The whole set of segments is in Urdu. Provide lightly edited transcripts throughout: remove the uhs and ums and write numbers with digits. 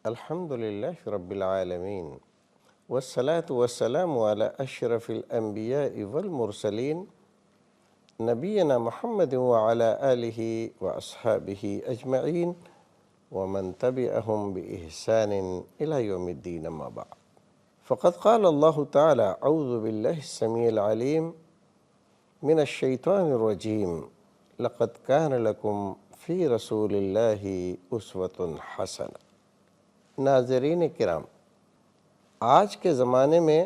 الحمد لله رب العالمين والصلاة والسلام على أشرف الأنبياء والمرسلين نبينا محمد وعلى آله وأصحابه أجمعين ومن تبعهم بإحسان إلى يوم الدين ما بعد. فقد قال الله تعالى: أعوذ بالله السميع العليم من الشيطان الرجيم لقد كان لكم فی رسول اللہ اسوۃ حسنہ۔ ناظرین کرام، آج کے زمانے میں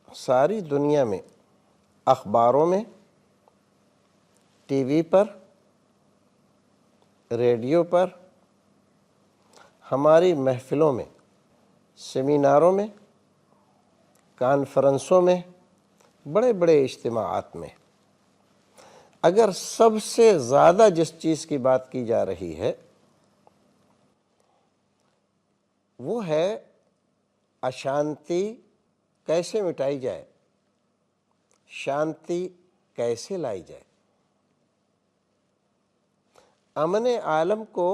ساری دنیا میں اخباروں میں، ٹی وی پر، ریڈیو پر، ہماری محفلوں میں، سیمیناروں میں، کانفرنسوں میں، بڑے بڑے اجتماعات میں اگر سب سے زیادہ جس چیز کی بات کی جا رہی ہے وہ ہے اشانتی کیسے مٹائی جائے، شانتی کیسے لائی جائے، امن عالم کو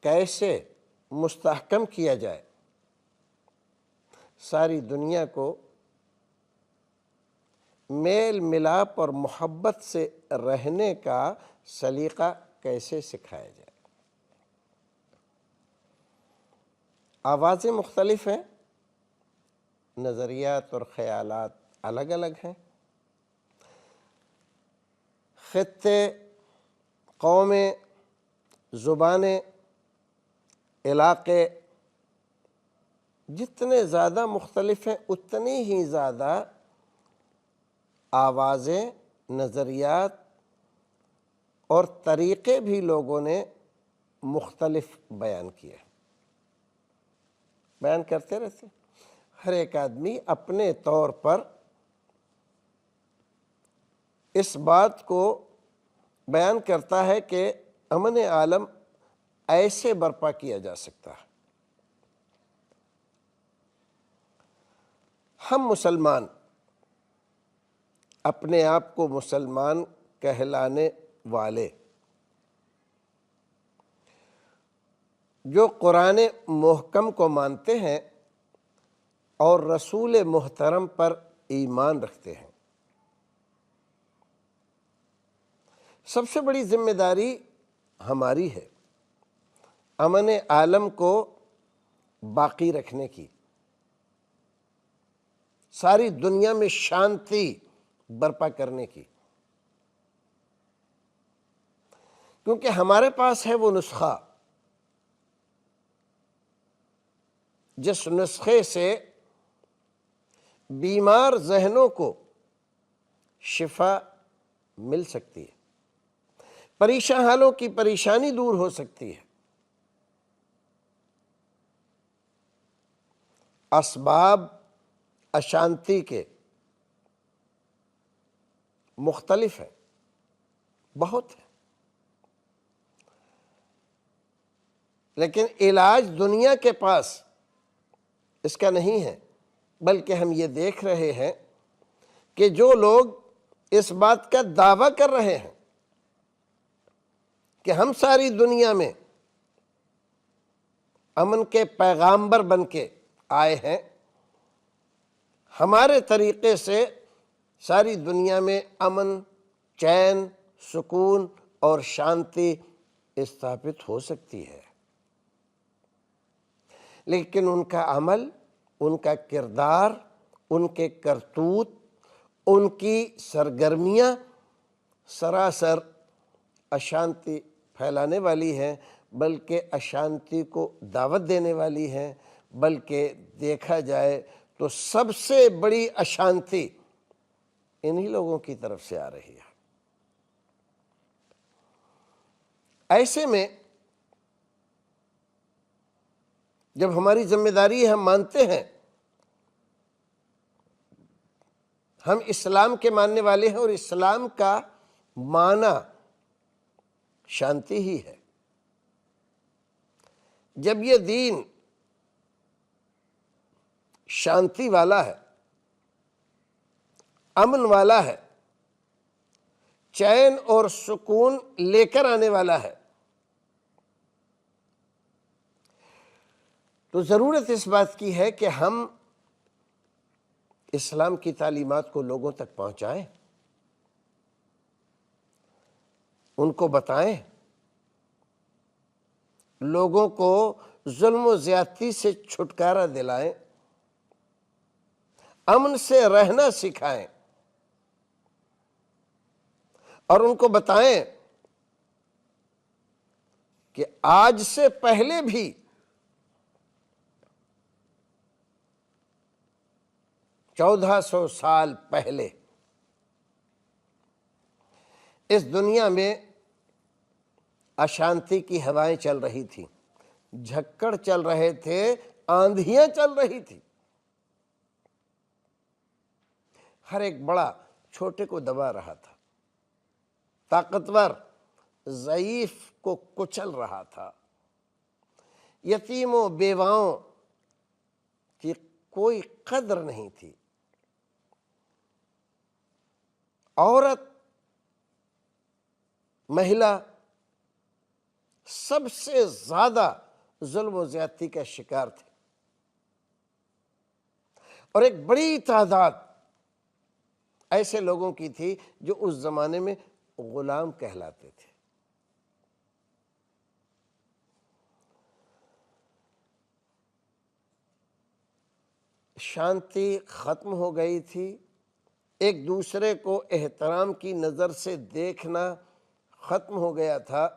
کیسے مستحکم کیا جائے، ساری دنیا کو میل ملاپ اور محبت سے رہنے کا سلیقہ کیسے سکھایا جائے۔ آوازیں مختلف ہیں، نظریات اور خیالات الگ الگ ہیں، خطے، قومیں، زبانیں، علاقے جتنے زیادہ مختلف ہیں اتنی ہی زیادہ آوازیں، نظریات اور طریقے بھی لوگوں نے مختلف بیان کیے، بیان کرتے رہتے۔ ہر ایک آدمی اپنے طور پر اس بات کو بیان کرتا ہے کہ امن عالم ایسے برپا کیا جا سکتا ہے۔ ہم مسلمان اپنے آپ کو مسلمان کہلانے والے جو قرآن محکم کو مانتے ہیں اور رسول محترم پر ایمان رکھتے ہیں، سب سے بڑی ذمہ داری ہماری ہے امن عالم کو باقی رکھنے کی، ساری دنیا میں شانتی برپا کرنے کی، کیونکہ ہمارے پاس ہے وہ نسخہ جس نسخے سے بیمار ذہنوں کو شفا مل سکتی ہے، پریشان حالوں کی پریشانی دور ہو سکتی ہے۔ اسباب اشانتی کے مختلف ہیں، بہت ہیں، لیکن علاج دنیا کے پاس اس کا نہیں ہے، بلکہ ہم یہ دیکھ رہے ہیں کہ جو لوگ اس بات کا دعویٰ کر رہے ہیں کہ ہم ساری دنیا میں امن کے پیغامبر بن کے آئے ہیں، ہمارے طریقے سے ساری دنیا میں امن، چین، سکون اور شانتی استھاپت ہو سکتی ہے، لیکن ان کا عمل، ان کا کردار، ان کے کرتوت، ان کی سرگرمیاں سراسر اشانتی پھیلانے والی ہیں، بلکہ اشانتی کو دعوت دینے والی ہیں، بلکہ دیکھا جائے تو سب سے بڑی اشانتی انہی لوگوں کی طرف سے آ رہی ہے۔ ایسے میں جب ہماری ذمہ داری ہے، ہم مانتے ہیں، ہم اسلام کے ماننے والے ہیں اور اسلام کا معنی شانتی ہی ہے۔ جب یہ دین شانتی والا ہے، امن والا ہے، چین اور سکون لے کر آنے والا ہے، تو ضرورت اس بات کی ہے کہ ہم اسلام کی تعلیمات کو لوگوں تک پہنچائیں، ان کو بتائیں، لوگوں کو ظلم و زیادتی سے چھٹکارا دلائیں، امن سے رہنا سکھائیں، اور ان کو بتائیں کہ آج سے پہلے بھی 1400 سال پہلے اس دنیا میں اشانتی کی ہوائیں چل رہی تھیں، جھکڑ چل رہے تھے، آندھیاں چل رہی تھی، ہر ایک بڑا چھوٹے کو دبا رہا تھا، طاقتور ضعیف کو کچل رہا تھا، یتیموں بیواؤں کی کوئی قدر نہیں تھی، عورت مہیلا سب سے زیادہ ظلم و زیادتی کا شکار تھے، اور ایک بڑی تعداد ایسے لوگوں کی تھی جو اس زمانے میں غلام کہلاتے تھے۔ شانتی ختم ہو گئی تھی، ایک دوسرے کو احترام کی نظر سے دیکھنا ختم ہو گیا تھا۔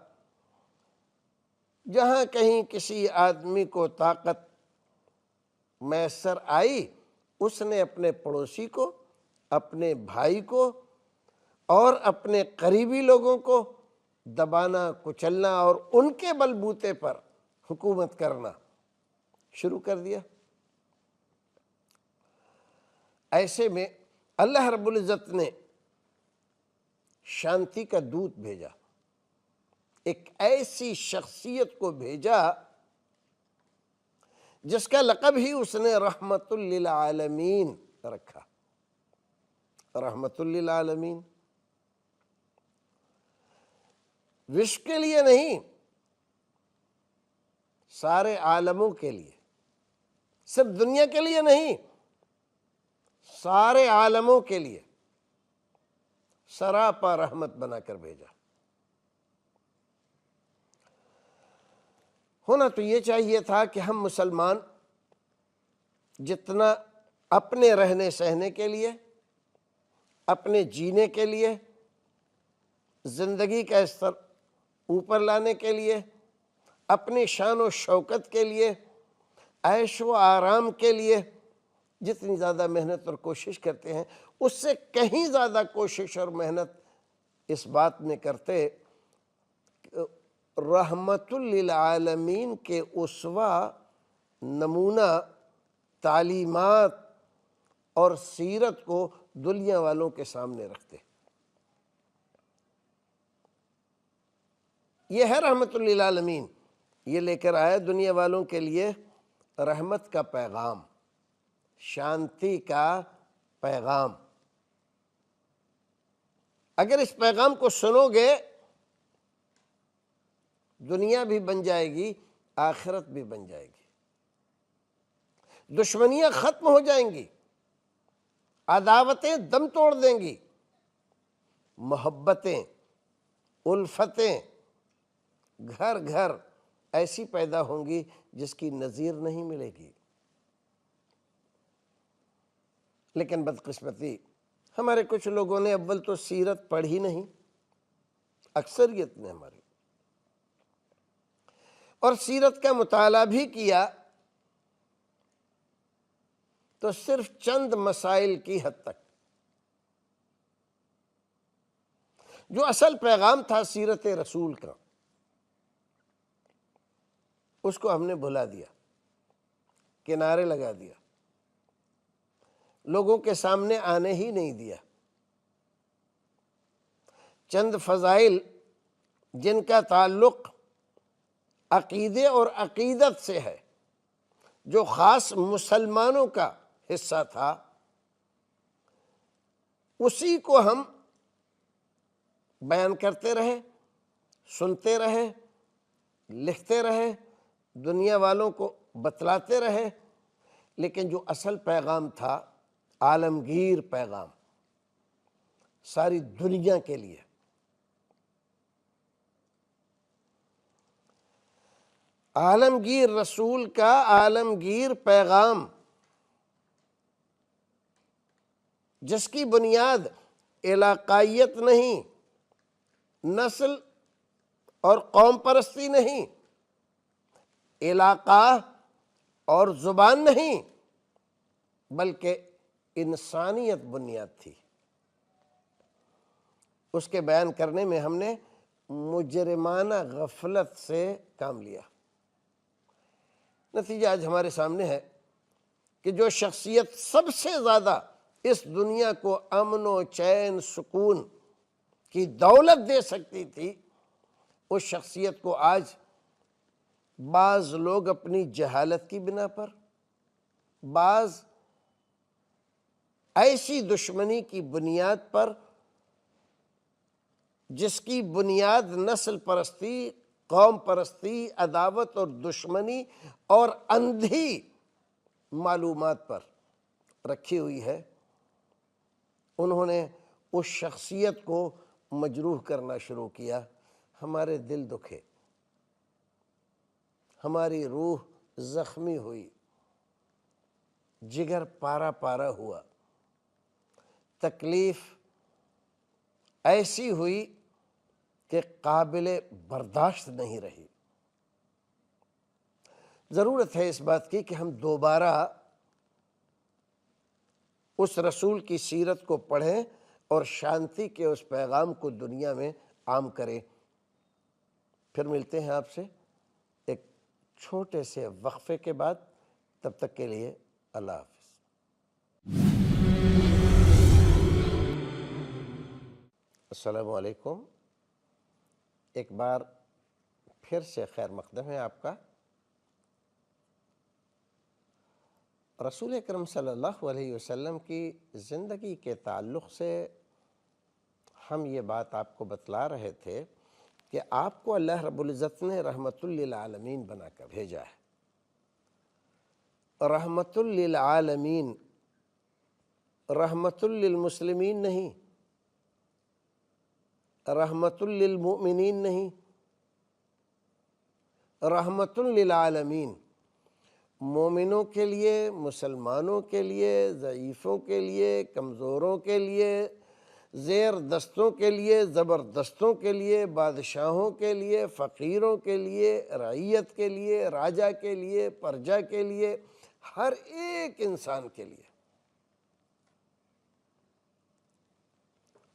جہاں کہیں کسی آدمی کو طاقت میسر آئی، اس نے اپنے پڑوسی کو، اپنے بھائی کو اور اپنے قریبی لوگوں کو دبانا، کچلنا اور ان کے بلبوتے پر حکومت کرنا شروع کر دیا۔ ایسے میں اللہ رب العزت نے شانتی کا دودت بھیجا، ایک ایسی شخصیت کو بھیجا جس کا لقب ہی اس نے رحمت للعالمین رکھا، رحمت للعالمین۔ وشو کے لیے نہیں، سارے عالموں کے لیے، صرف دنیا کے لیے نہیں، سارے عالموں کے لیے سراپا رحمت بنا کر بھیجا۔ ہونا تو یہ چاہیے تھا کہ ہم مسلمان جتنا اپنے رہنے سہنے کے لیے، اپنے جینے کے لیے، زندگی کا استر اوپر لانے کے لیے، اپنی شان و شوکت کے لیے، عیش و آرام کے لیے جتنی زیادہ محنت اور کوشش کرتے ہیں، اس سے کہیں زیادہ کوشش اور محنت اس بات میں کرتے رحمت للعالمین کے اسوہ، نمونہ، تعلیمات اور سیرت کو دنیا والوں کے سامنے رکھتے۔ یہ ہے رحمت للعالمین، یہ لے کر آیا دنیا والوں کے لیے رحمت کا پیغام، شانتی کا پیغام۔ اگر اس پیغام کو سنو گے، دنیا بھی بن جائے گی، آخرت بھی بن جائے گی، دشمنیاں ختم ہو جائیں گی، عداوتیں دم توڑ دیں گی، محبتیں، الفتیں گھر گھر ایسی پیدا ہوں گی جس کی نظیر نہیں ملے گی۔ لیکن بدقسمتی ہمارے کچھ لوگوں نے اول تو سیرت پڑھی نہیں، اکثریت نے ہماری، اور سیرت کا مطالعہ بھی کیا تو صرف چند مسائل کی حد تک۔ جو اصل پیغام تھا سیرت رسول کا، اس کو ہم نے بھلا دیا، کنارے لگا دیا، لوگوں کے سامنے آنے ہی نہیں دیا۔ چند فضائل جن کا تعلق عقیدے اور عقیدت سے ہے، جو خاص مسلمانوں کا حصہ تھا، اسی کو ہم بیان کرتے رہے، سنتے رہے، لکھتے رہے، دنیا والوں کو بتلاتے رہے، لیکن جو اصل پیغام تھا، عالمگیر پیغام ساری دنیا کے لیے، عالمگیر رسول کا عالمگیر پیغام، جس کی بنیاد علاقائیت نہیں، نسل اور قوم پرستی نہیں، علاقہ اور زبان نہیں، بلکہ انسانیت بنیاد تھی۔ اس کے بیان کرنے میں ہم نے مجرمانہ غفلت سے کام لیا۔ نتیجہ آج ہمارے سامنے ہے کہ جو شخصیت سب سے زیادہ اس دنیا کو امن و چین سکون کی دولت دے سکتی تھی، اس شخصیت کو آج بعض لوگ اپنی جہالت کی بنا پر، بعض ایسی دشمنی کی بنیاد پر جس کی بنیاد نسل پرستی، قوم پرستی، عداوت اور دشمنی اور اندھی معلومات پر رکھی ہوئی ہے، انہوں نے اس شخصیت کو مجروح کرنا شروع کیا۔ ہمارے دل دکھے، ہماری روح زخمی ہوئی، جگر پارا پارا ہوا، تکلیف ایسی ہوئی کہ قابل برداشت نہیں رہی۔ ضرورت ہے اس بات کی کہ ہم دوبارہ اس رسول کی سیرت کو پڑھیں اور شانتی کے اس پیغام کو دنیا میں عام کریں۔ پھر ملتے ہیں آپ سے ایک چھوٹے سے وقفے کے بعد، تب تک کے لیے اللہ حافظ۔ السلام علیکم، ایک بار پھر سے خیر مقدم ہے آپ کا۔ رسول اکرم صلی اللہ علیہ وسلم کی زندگی کے تعلق سے ہم یہ بات آپ کو بتلا رہے تھے کہ آپ کو اللہ رب العزت نے رحمت للعالمین بنا کر بھیجا ہے۔ رحمت للعالمین، رحمت للمسلمین نہیں، رحمت للمؤمنین نہیں، رحمت للعالمین، مومنوں کے لیے، مسلمانوں کے لیے، ضعیفوں کے لیے، کمزوروں کے لیے، زیر دستوں کے لیے، زبردستوں کے لیے، بادشاہوں کے لیے، فقیروں کے لیے، رعیت کے لیے، راجا کے لیے، پرجا کے لیے، ہر ایک انسان کے لیے۔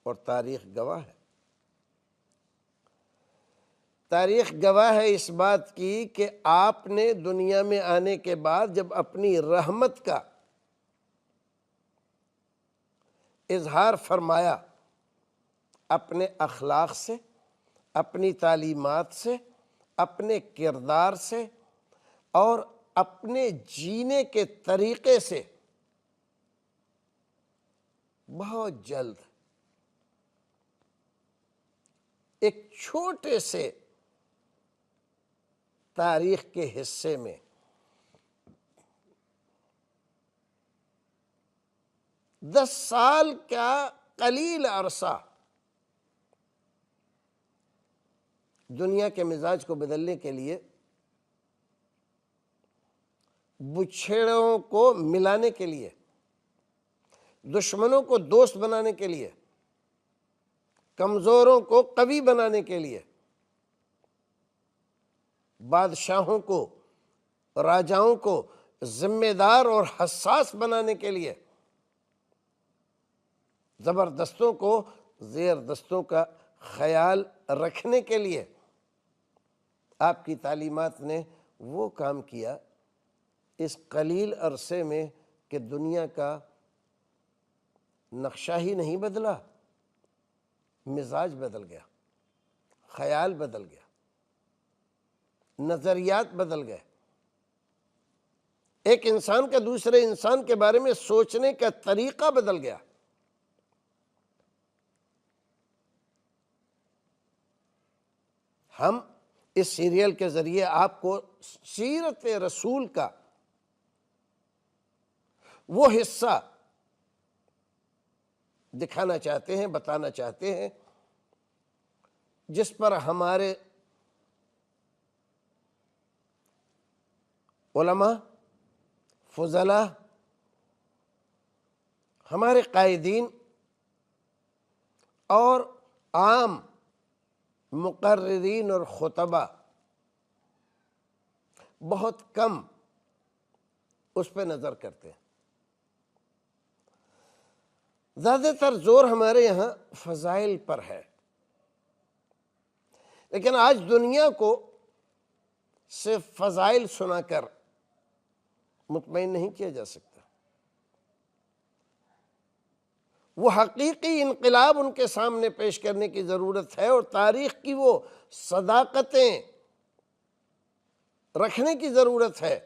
اور تاریخ گواہ ہے، تاریخ گواہ ہے اس بات کی کہ آپ نے دنیا میں آنے کے بعد جب اپنی رحمت کا اظہار فرمایا، اپنے اخلاق سے، اپنی تعلیمات سے، اپنے کردار سے اور اپنے جینے کے طریقے سے، بہت جلد ایک چھوٹے سے تاریخ کے حصے میں دس سال کا قلیل عرصہ دنیا کے مزاج کو بدلنے کے لیے، بچھڑوں کو ملانے کے لیے، دشمنوں کو دوست بنانے کے لیے، کمزوروں کو قوی بنانے کے لیے، بادشاہوں کو، راجاؤں کو ذمہ دار اور حساس بنانے کے لیے، زبردستوں کو زیر دستوں کا خیال رکھنے کے لیے آپ کی تعلیمات نے وہ کام کیا اس قلیل عرصے میں کہ دنیا کا نقشہ ہی نہیں بدلا، مزاج بدل گیا، خیال بدل گیا، نظریات بدل گئے، ایک انسان کا دوسرے انسان کے بارے میں سوچنے کا طریقہ بدل گیا۔ ہم اس سیریل کے ذریعے آپ کو سیرت رسول کا وہ حصہ دکھانا چاہتے ہیں، بتانا چاہتے ہیں، جس پر ہمارے علماء، فضلاء، ہمارے قائدین اور عام مقررین اور خطبہ بہت کم اس پہ نظر کرتے ہیں۔ زیادہ تر زور ہمارے یہاں فضائل پر ہے، لیکن آج دنیا کو صرف فضائل سنا کر مطمئن نہیں کیا جا سکتا۔ وہ حقیقی انقلاب ان کے سامنے پیش کرنے کی ضرورت ہے، اور تاریخ کی وہ صداقتیں رکھنے کی ضرورت ہے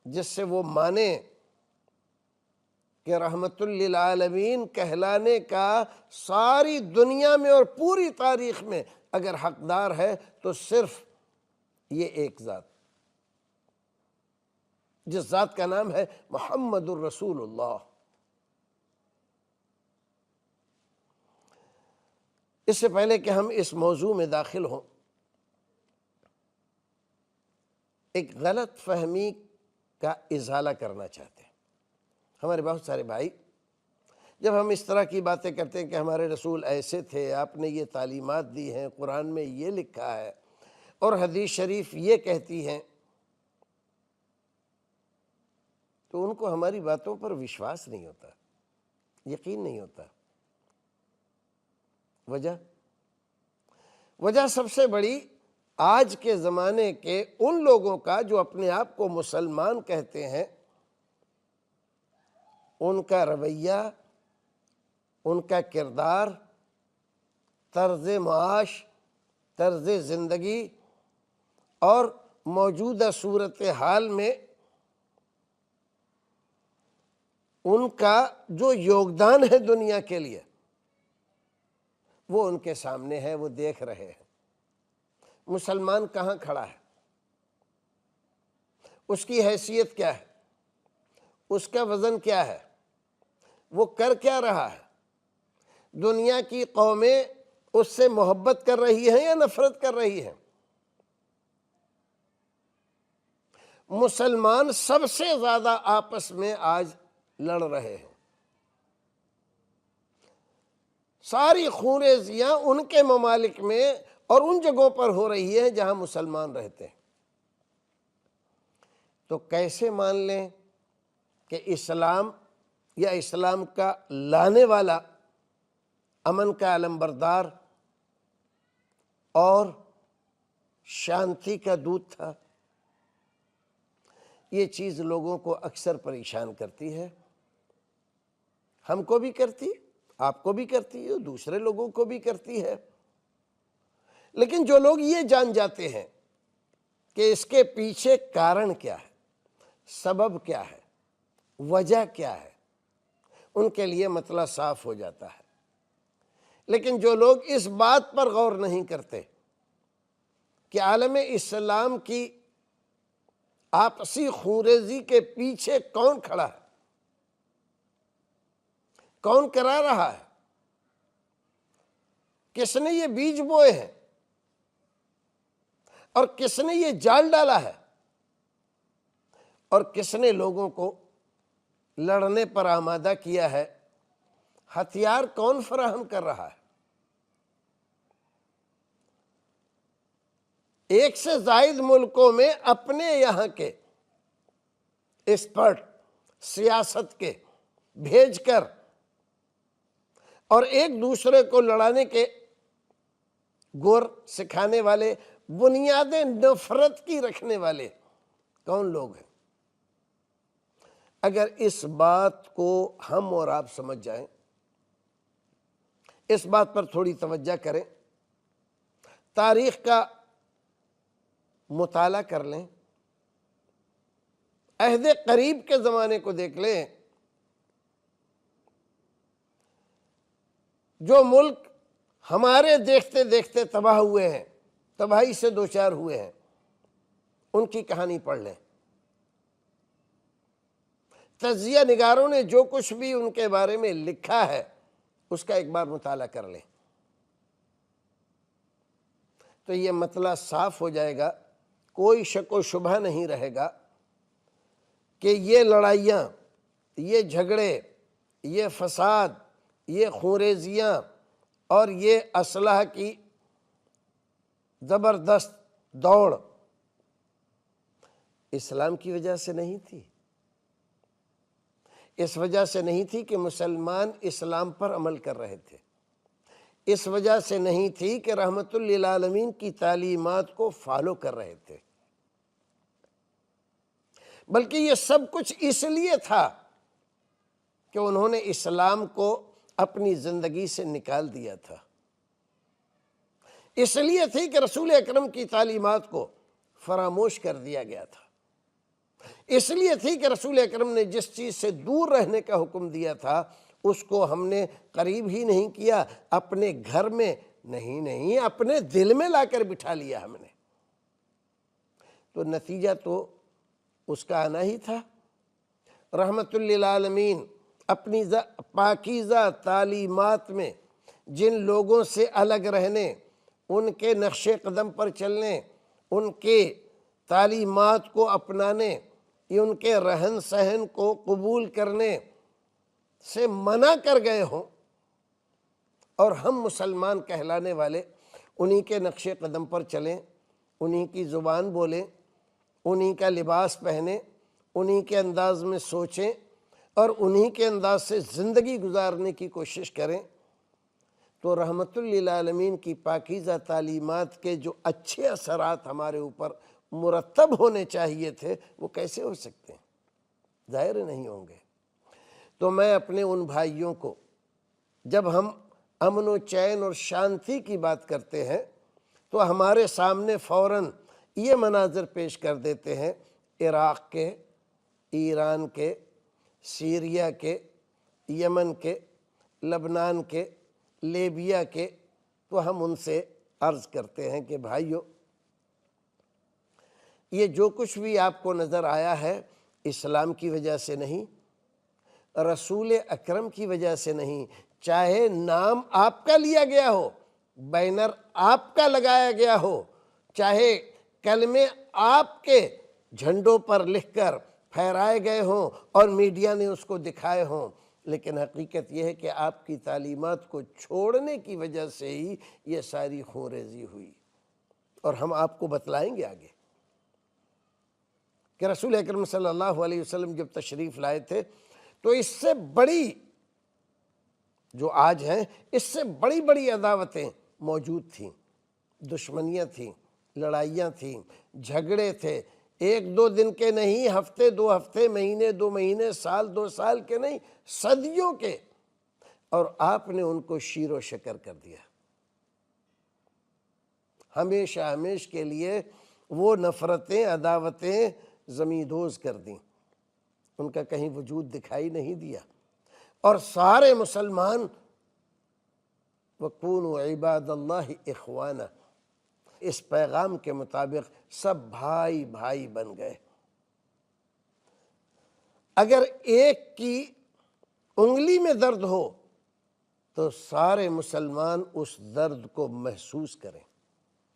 جس سے وہ مانیں کہ رحمت للعالمین کہلانے کا ساری دنیا میں اور پوری تاریخ میں اگر حقدار ہے تو صرف یہ ایک ذات، جس ذات کا نام ہے محمد الرسول اللہ۔ اس سے پہلے کہ ہم اس موضوع میں داخل ہوں، ایک غلط فہمی کا ازالہ کرنا چاہتے ہیں۔ ہمارے بہت سارے بھائی جب ہم اس طرح کی باتیں کرتے ہیں کہ ہمارے رسول ایسے تھے، آپ نے یہ تعلیمات دی ہیں، قرآن میں یہ لکھا ہے اور حدیث شریف یہ کہتی ہیں، تو ان کو ہماری باتوں پر وشواس نہیں ہوتا، یقین نہیں ہوتا۔ وجہ سب سے بڑی آج کے زمانے کے ان لوگوں کا جو اپنے آپ کو مسلمان کہتے ہیں، ان کا رویہ، ان کا کردار، طرز معاش، طرز زندگی اور موجودہ صورتحال میں ان کا جو یوگدان ہے دنیا کے لیے، وہ ان کے سامنے ہے، وہ دیکھ رہے ہیں۔ مسلمان کہاں کھڑا ہے، اس کی حیثیت کیا ہے، اس کا وزن کیا ہے، وہ کر کیا رہا ہے، دنیا کی قومیں اس سے محبت کر رہی ہیں یا نفرت کر رہی ہیں۔ مسلمان سب سے زیادہ آپس میں آج لڑ رہے ہیں۔ ساری خونریزیاں ان کے ممالک میں اور ان جگہوں پر ہو رہی ہیں جہاں مسلمان رہتے ہیں۔ تو کیسے مان لیں کہ اسلام یا اسلام کا لانے والا، امن کا علمبردار اور شانتی کا دودت تھا؟ یہ چیز لوگوں کو اکثر پریشان کرتی ہے، ہم کو بھی کرتی، آپ کو بھی کرتی ہے، دوسرے لوگوں کو بھی کرتی ہے۔ لیکن جو لوگ یہ جان جاتے ہیں کہ اس کے پیچھے کارن کیا ہے، سبب کیا ہے، وجہ کیا ہے، ان کے لیے مسئلہ صاف ہو جاتا ہے۔ لیکن جو لوگ اس بات پر غور نہیں کرتے کہ عالم اسلام کی آپسی خونریزی کے پیچھے کون کھڑا ہے، کون کرا رہا ہے، کس نے یہ بیج بوئے ہیں اور کس نے یہ جال ڈالا ہے، اور کس نے لوگوں کو لڑنے پر آمادہ کیا ہے، ہتھیار کون فراہم کر رہا ہے۔ ایک سے زائد ملکوں میں اپنے یہاں کے ایکسپرٹ سیاست کے بھیج کر اور ایک دوسرے کو لڑانے کے گور سکھانے والے، بنیادیں نفرت کی رکھنے والے کون لوگ ہیں؟ اگر اس بات کو ہم اور آپ سمجھ جائیں، اس بات پر تھوڑی توجہ کریں، تاریخ کا مطالعہ کر لیں، عہد قریب کے زمانے کو دیکھ لیں، جو ملک ہمارے دیکھتے دیکھتے تباہ ہوئے ہیں، تباہی سے دوچار ہوئے ہیں، ان کی کہانی پڑھ لیں۔ تجزیہ نگاروں نے جو کچھ بھی ان کے بارے میں لکھا ہے اس کا ایک بار مطالعہ کر لیں تو یہ مسئلہ صاف ہو جائے گا، کوئی شک و شبہ نہیں رہے گا کہ یہ لڑائیاں، یہ جھگڑے، یہ فساد، یہ خونریزیاں اور یہ اسلحہ کی زبردست دوڑ اسلام کی وجہ سے نہیں تھی۔ اس وجہ سے نہیں تھی کہ مسلمان اسلام پر عمل کر رہے تھے، اس وجہ سے نہیں تھی کہ رحمت للعالمین کی تعلیمات کو فالو کر رہے تھے، بلکہ یہ سب کچھ اس لیے تھا کہ انہوں نے اسلام کو اپنی زندگی سے نکال دیا تھا، اس لیے تھی کہ رسول اکرم کی تعلیمات کو فراموش کر دیا گیا تھا، اس لیے تھی کہ رسول اکرم نے جس چیز سے دور رہنے کا حکم دیا تھا اس کو ہم نے قریب ہی نہیں کیا، اپنے گھر میں نہیں اپنے دل میں لا کر بٹھا لیا ہم نے۔ تو نتیجہ تو اس کا آنا ہی تھا۔ رحمت للعالمین اپنی پاکیزہ تعلیمات میں جن لوگوں سے الگ رہنے، ان کے نقش قدم پر چلنے، ان کے تعلیمات کو اپنانے، ان کے رہن سہن کو قبول کرنے سے منع کر گئے ہوں، اور ہم مسلمان کہلانے والے انہی کے نقش قدم پر چلیں، انہی کی زبان بولیں، انہی کا لباس پہنیں، انہی کے انداز میں سوچیں اور انہی کے انداز سے زندگی گزارنے کی کوشش کریں، تو رحمت للعالمین کی پاکیزہ تعلیمات کے جو اچھے اثرات ہمارے اوپر مرتب ہونے چاہیے تھے وہ کیسے ہو سکتے ہیں؟ ظاہر نہیں ہوں گے۔ تو میں اپنے ان بھائیوں کو، جب ہم امن و چین اور شانتی کی بات کرتے ہیں تو ہمارے سامنے فوراً یہ مناظر پیش کر دیتے ہیں عراق کے، ایران کے، سیریا کے، یمن کے، لبنان کے، لیبیا کے، تو ہم ان سے عرض کرتے ہیں کہ بھائیو، یہ جو کچھ بھی آپ کو نظر آیا ہے اسلام کی وجہ سے نہیں، رسول اکرم کی وجہ سے نہیں، چاہے نام آپ کا لیا گیا ہو، بینر آپ کا لگایا گیا ہو، چاہے کلمے آپ کے جھنڈوں پر لکھ کر پھیرائے گئے ہوں اور میڈیا نے اس کو دکھائے ہوں، لیکن حقیقت یہ ہے کہ آپ کی تعلیمات کو چھوڑنے کی وجہ سے ہی یہ ساری خونریزی ہوئی، اور ہم آپ کو بتلائیں گے آگے کہ رسول اکرم صلی اللہ علیہ وسلم جب تشریف لائے تھے تو اس سے بڑی جو آج ہیں، اس سے بڑی بڑی عداوتیں موجود تھیں، دشمنیاں تھیں، لڑائیاں تھیں، جھگڑے تھے، ایک دو دن کے نہیں، ہفتے دو ہفتے، مہینے دو مہینے، سال دو سال کے نہیں، صدیوں کے، اور آپ نے ان کو شیر و شکر کر دیا، ہمیشہ ہمیش کے لیے وہ نفرتیں، عداوتیں زمیندوز کر دیں، ان کا کہیں وجود دکھائی نہیں دیا، اور سارے مسلمان وَكُونُوا عِبَادَ اللَّهِ إِخْوَانًا اس پیغام کے مطابق سب بھائی بھائی بن گئے۔ اگر ایک کی انگلی میں درد ہو تو سارے مسلمان اس درد کو محسوس کریں،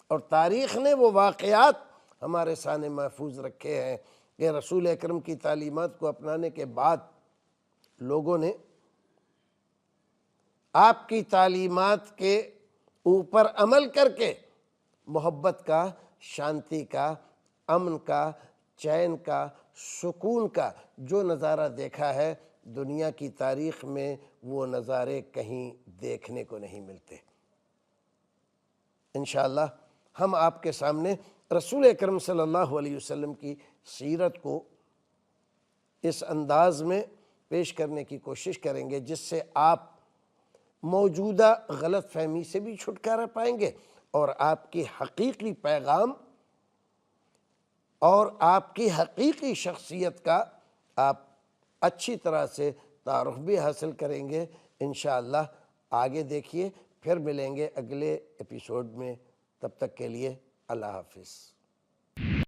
اور تاریخ نے وہ واقعات ہمارے سامنے محفوظ رکھے ہیں کہ رسول اکرم کی تعلیمات کو اپنانے کے بعد لوگوں نے آپ کی تعلیمات کے اوپر عمل کر کے محبت کا، شانتی کا، امن کا، چین کا، سکون کا جو نظارہ دیکھا ہے، دنیا کی تاریخ میں وہ نظارے کہیں دیکھنے کو نہیں ملتے۔ انشاءاللہ ہم آپ کے سامنے رسول اکرم صلی اللہ علیہ وسلم کی سیرت کو اس انداز میں پیش کرنے کی کوشش کریں گے جس سے آپ موجودہ غلط فہمی سے بھی چھٹکارا پائیں گے، اور آپ کی حقیقی پیغام اور آپ کی حقیقی شخصیت کا آپ اچھی طرح سے تعارف بھی حاصل کریں گے۔ انشاءاللہ آگے دیکھیے، پھر ملیں گے اگلے ایپیسوڈ میں، تب تک کے لیے اللہ حافظ.